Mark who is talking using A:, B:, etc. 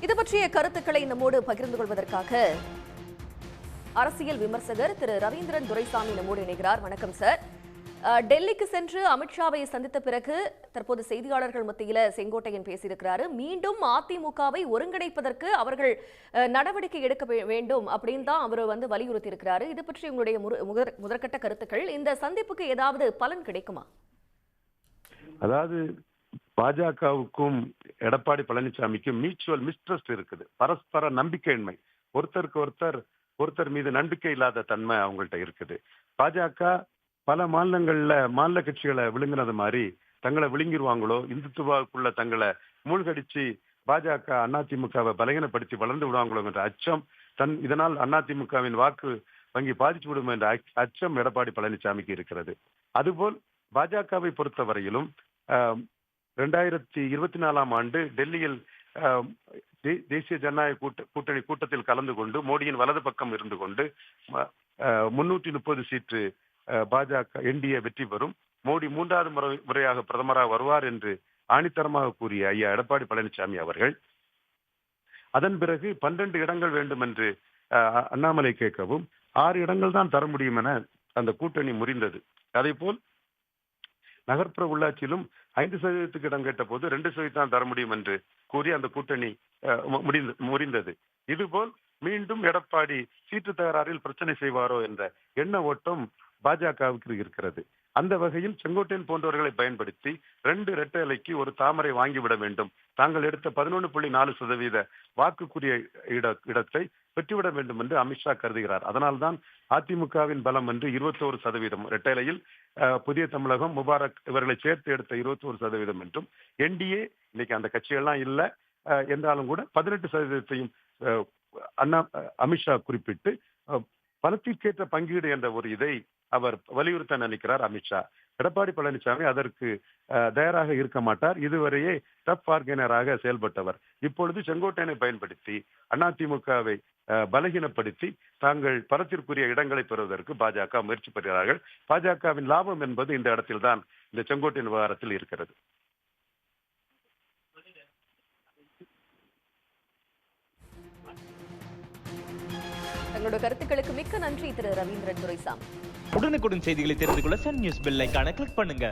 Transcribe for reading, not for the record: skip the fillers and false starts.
A: இது பற்றிய கருத்துக்களை நம்மோடு பகிர்ந்து கொள்வதற்காக அரசியல் விமர்சகர் திரு ரவீந்திரன் துரைசாமி நம்மோடு இணைகிறார். வணக்கம் சார். டெல்லிக்கு சென்று அமித்ஷாவை சந்தித்த பிறகு தற்போது செய்தியாளர்கள் மத்தியில் செங்கோட்டையன் பேசியிருக்கிறாரு. மீண்டும் அதிமுகவை ஒருங்கிணைப்பதற்கு அவர்கள் நடவடிக்கை எடுக்க வேண்டும் அப்படின்னு தான் அவர் வலியுறுத்தி இருக்கிறாரு. இது பற்றி உங்களுடைய முதற்கட்ட கருத்துக்கள், இந்த சந்திப்புக்கு ஏதாவது பலன் கிடைக்குமா?
B: அதாவது பாஜகவுக்கும் எடப்பாடி பழனிசாமிக்கும் மியூச்சுவல் மிஸ்ட்ரஸ்ட் இருக்குது, பரஸ்பர நம்பிக்கையின்மை, ஒருத்தர் மீது நம்பிக்கை இல்லாத தன்மை அவங்கள்ட்ட இருக்குது. பாஜக பல மாநிலங்கள்ல மாநில கட்சிகளை விழுங்கினது மாதிரி தங்களை விழுங்கிருவாங்களோ, இந்துத்துவாவுக்குள்ள தங்களை மூழ்கடிச்சு பாஜக அதிமுகவை பலகீனப்படுத்தி வளர்ந்து விடுவாங்களோ என்ற அச்சம், இதனால் அதிமுகவின் வாக்கு வங்கி பாதிச்சு விடும் என்ற அச்சம் எடப்பாடி பழனிசாமிக்கு இருக்கிறது. அதுபோல் பாஜகவை பொறுத்தவரையிலும் 2024 ஆண்டு டெல்லியில் தேசிய ஜனநாயக கூட்டணி கூட்டத்தில் கலந்து கொண்டு மோடியின் வலது பக்கம் இருந்து கொண்டு 330 சீட்டு பாஜக என்டிஏ வெற்றி பெறும், மோடி 3வது முறையாக பிரதமராக வருவார் என்று ஆணித்தரமாக கூறிய ஐயா எடப்பாடி பழனிசாமி அவர்கள் அதன் பிறகு 12 இடங்கள் வேண்டும் என்று அண்ணாமலை கேட்கவும் 6 இடங்கள் தான் தர முடியும் என அந்த கூட்டணி முறிந்தது. அதே போல் நகர்ப்புற உள்ளாட்சியிலும் 5% இடம் கேட்ட போது 2% தான் தர முடியும் என்று கூறி அந்த கூட்டணி முறிந்தது. இதுபோல் மீண்டும் எடப்பாடி சீட்டு தகராறில் பிரச்சனை செய்வாரோ என்ற எண்ண ஓட்டம் பாஜகவுக்கு இருக்கிறது. அந்த வகையில் செங்கோட்டையன் போன்றவர்களை பயன்படுத்தி 2 இரட்டை இலைக்கு ஒரு தாமரை வாங்கிவிட வேண்டும், தாங்கள் எடுத்த 11.4% வாக்குக்குரிய இடத்தை பெற்றுவிட வேண்டும் என்று அமித்ஷா கருதுகிறார். அதனால்தான் அதிமுகவின் பலம் என்று 21% இரட்டை இலையில் புதிய தமிழகம், முபாரக் இவர்களை சேர்த்து எடுத்த 21% என்றும், என்டிஏ இன்னைக்கு அந்த கட்சிகள்லாம் இல்லை என்றாலும் கூட 18%ஐயும் அமித்ஷா குறிப்பிட்டு பணத்திற்கேற்ற பங்கீடு என்ற ஒரு இதை அவர் வலியுறுத்த நினைக்கிறார் அமித்ஷா. எடப்பாடி பழனிசாமி அதற்கு தயாராக இருக்க மாட்டார். இதுவரையே டப் பார்கெனராக செயல்பட்டவர். இப்பொழுது செங்கோட்டையனை பயன்படுத்தி அதிமுகவை பலகீனப்படுத்தி தாங்கள் பணத்திற்குரிய இடங்களை பெறுவதற்கு பாஜக முயற்சி பெறுகிறார்கள். பாஜகவின் லாபம் என்பது இந்த இடத்தில்தான் இந்த செங்கோட்டையன் விவகாரத்தில் இருக்கிறது.
A: தங்களோட கருத்துக்களுக்கு மிக்க நன்றி திரு ரவீந்திரன் துரைசாமி.
C: உடனுக்குடன் செய்திகளை தெரிந்து கொள்ள சன் நியூஸ் பெல் ஐகானை கிளிக் பண்ணுங்க.